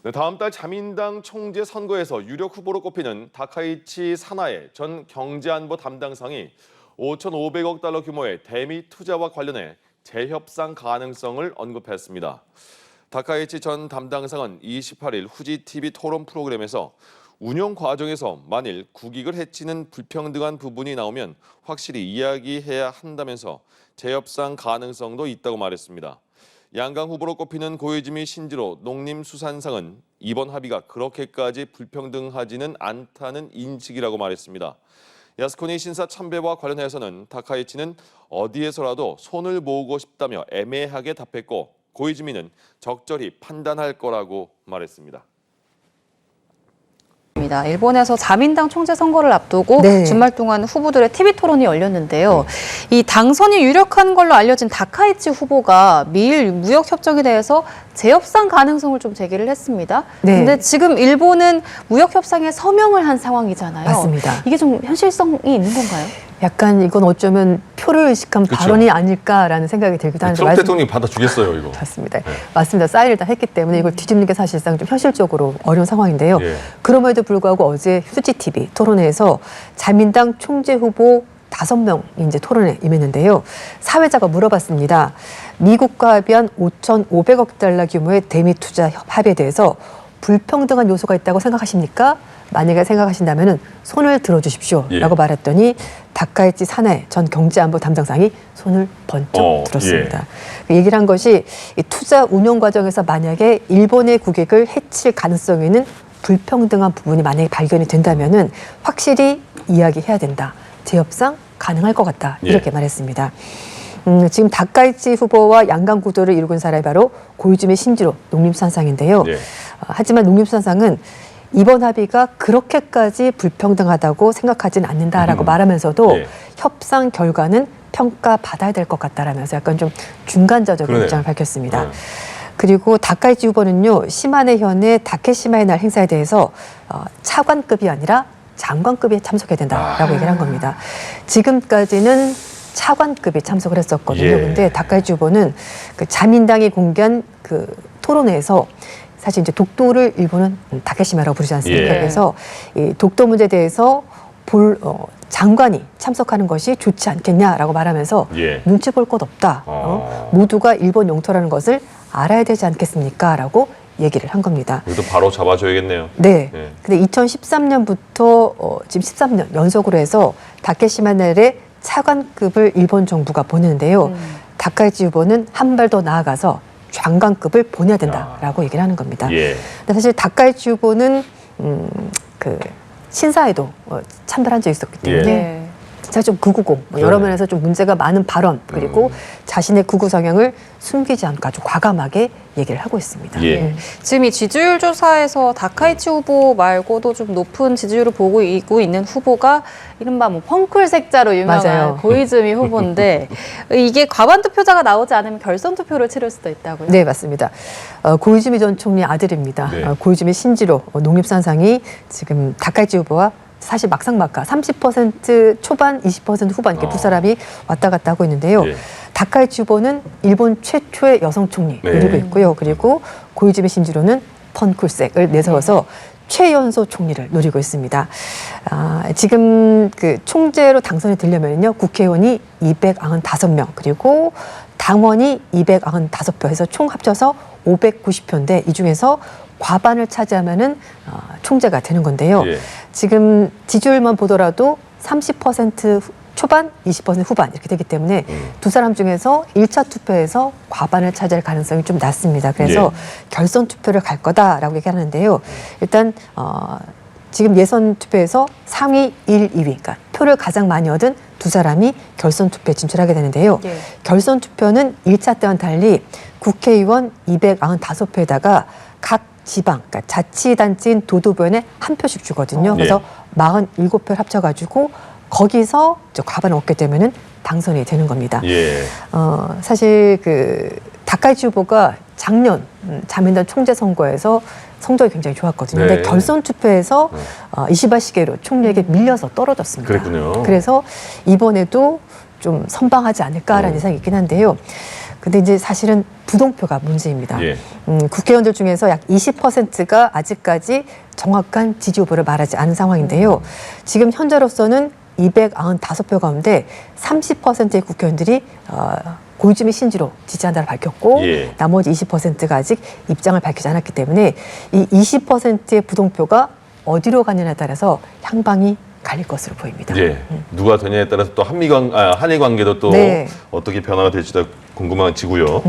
네, 다음 달 자민당 총재 선거에서 유력 후보로 꼽히는 다카이치 사나에 전 경제안보 담당상이 5,500억 달러 규모의 대미 투자와 관련해 재협상 가능성을 언급했습니다. 다카이치 전 담당상은 28일 후지TV 토론 프로그램에서 운영 과정에서 만일 국익을 해치는 불평등한 부분이 나오면 확실히 이야기해야 한다면서 재협상 가능성도 있다고 말했습니다. 양강 후보로 꼽히는 고이즈미 신지로 농림수산상은 이번 합의가 그렇게까지 불평등하지는 않다는 인식이라고 말했습니다. 야스쿠니 신사 참배와 관련해서는 다카이치는 어디에서라도 손을 모으고 싶다며 애매하게 답했고 고이즈미는 적절히 판단할 거라고 말했습니다. 일본에서 자민당 총재 선거를 앞두고 주말 동안 후보들의 TV 토론이 열렸는데요. 이 당선이 유력한 걸로 알려진 다카이치 후보가 미일 무역 협정에 대해서 재협상 가능성을 좀 제기를 했습니다. 근데 지금 일본은 무역 협상에 서명을 한 상황이잖아요. 맞습니다. 이게 좀 현실성이 있는 건가요? 약간 이건 어쩌면 표를 의식한 발언이 아닐까라는 생각이 들기도 하는데 트럼프 대통령이 받아주겠어요, 이거. 맞습니다. 맞습니다. 사인을 다 했기 때문에 이걸 뒤집는 게 사실상 좀 현실적으로 어려운 상황인데요. 그럼에도 불구하고 어제 후지TV 토론회에서 자민당 총재 후보 5명이 이제 토론에 임했는데요. 사회자가 물어봤습니다. 미국과 합의한 5,500억 달러 규모의 대미 투자 합의에 대해서 불평등한 요소가 있다고 생각하십니까? 만약에 생각하신다면 손을 들어주십시오 라고 말했더니 다카이치 사나에 전 경제안보 담당상이 손을 번쩍 들었습니다. 얘기를 한 것이 이 투자 운용 과정에서 만약에 일본의 국익을 해칠 가능성이 있는 불평등한 부분이 만약에 발견이 된다면 확실히 이야기해야 된다. 재협상 가능할 것 같다. 이렇게 말했습니다. 지금 다카이치 후보와 양강 구도를 이루고 사람이 바로 고이즈미 신지로 농림수산상인데요. 하지만 농림수산상은 이번 합의가 그렇게까지 불평등하다고 생각하지는 않는다라고 말하면서도 협상 결과는 평가받아야 될 것 같다라면서 약간 좀 중간자적인 입장을 밝혔습니다. 그리고 다카이치 후보는요, 시마네 현의 다케시마의 날 행사에 대해서 차관급이 아니라 장관급이 참석해야 된다라고 얘기를 한 겁니다. 지금까지는 차관급이 참석을 했었거든요. 그런데 다카이치 후보는 그 자민당이 공개한 그 토론회에서 사실 이제 독도를 일본은 다케시마라고 부르지 않습니까? 그래서 이 독도 문제에 대해서 장관이 참석하는 것이 좋지 않겠냐라고 말하면서 눈치 볼 것 없다. 모두가 일본 영토라는 것을 알아야 되지 않겠습니까? 라고 얘기를 한 겁니다. 이것도 바로 잡아줘야겠네요. 네. 근데 2013년부터 지금 13년 연속으로 해서 다케시마날에 차관급을 일본 정부가 보내는데요. 다카이치 후보는 한 발 더 나아가서 장관급을 보내야 된다라고 얘기를 하는 겁니다. 근데 사실 다카이치 후보는 그 신사에도 참배한 적이 있었기 때문에 진짜 좀 극우고 여러 면에서 좀 문제가 많은 발언 그리고 자신의 극우 성향을 숨기지 않고 아주 과감하게 얘기를 하고 있습니다. 지금 이 지지율 조사에서 다카이치 후보 말고도 좀 높은 지지율을 보고 있는 후보가 이른바 뭐 펑클색자로 유명한 고이즈미 후보인데 이게 과반 투표자가 나오지 않으면 결선 투표를 치를 수도 있다고요? 네, 맞습니다. 고이즈미 전 총리 아들입니다. 고이즈미 신지로 농림수산상이 지금 다카이치 후보와 사실 막상막하 30% 초반, 20% 후반 이렇게 두 사람이 왔다 갔다 하고 있는데요. 다카이치 후보는 일본 최초의 여성 총리 누리고 있고요. 그리고 고이즈미 신지로는 펀쿨색을 내세워서 최연소 총리를 노리고 있습니다. 지금 그 총재로 당선이 되려면요, 국회의원이 295명 그리고 당원이 295표 해서 총 합쳐서 590표인데 이 중에서 과반을 차지하면은 총재가 되는 건데요. 지금 지지율만 보더라도 30% 초반, 20% 후반 이렇게 되기 때문에 두 사람 중에서 1차 투표에서 과반을 차지할 가능성이 좀 낮습니다. 그래서 결선 투표를 갈 거다라고 얘기하는데요. 일단 지금 예선 투표에서 상위 1, 2위, 그러니까 표를 가장 많이 얻은 두 사람이 결선 투표에 진출하게 되는데요. 결선 투표는 1차 때와는 달리 국회의원 295표에다가 각 지방, 그러니까 자치단체인 도도부원에 한 표씩 주거든요. 그래서 47표를 합쳐가지고 거기서 과반을 얻게 되면은 당선이 되는 겁니다. 사실 그 다카이치 후보가 작년 자민당 총재 선거에서 성적이 굉장히 좋았거든요. 근데 결선 투표에서 이시바 시게로 총리에게 밀려서 떨어졌습니다. 그래서 이번에도 좀 선방하지 않을까라는 예상이 있긴 한데요. 근데 이제 사실은 부동표가 문제입니다. 예. 국회의원들 중에서 약 20%가 아직까지 정확한 지지 후보를 말하지 않은 상황인데요. 지금 현재로서는 295표 가운데 30%의 국회의원들이 고유주 및 신주로 지지한다를 밝혔고 예. 나머지 20%가 아직 입장을 밝히지 않았기 때문에 이 20%의 부동표가 어디로 가느냐에 따라서 향방이 갈릴 것으로 보입니다. 예. 누가 되냐에 따라서 또 한일 관계도 또 네. 어떻게 변화가 될지도 궁금해지고요.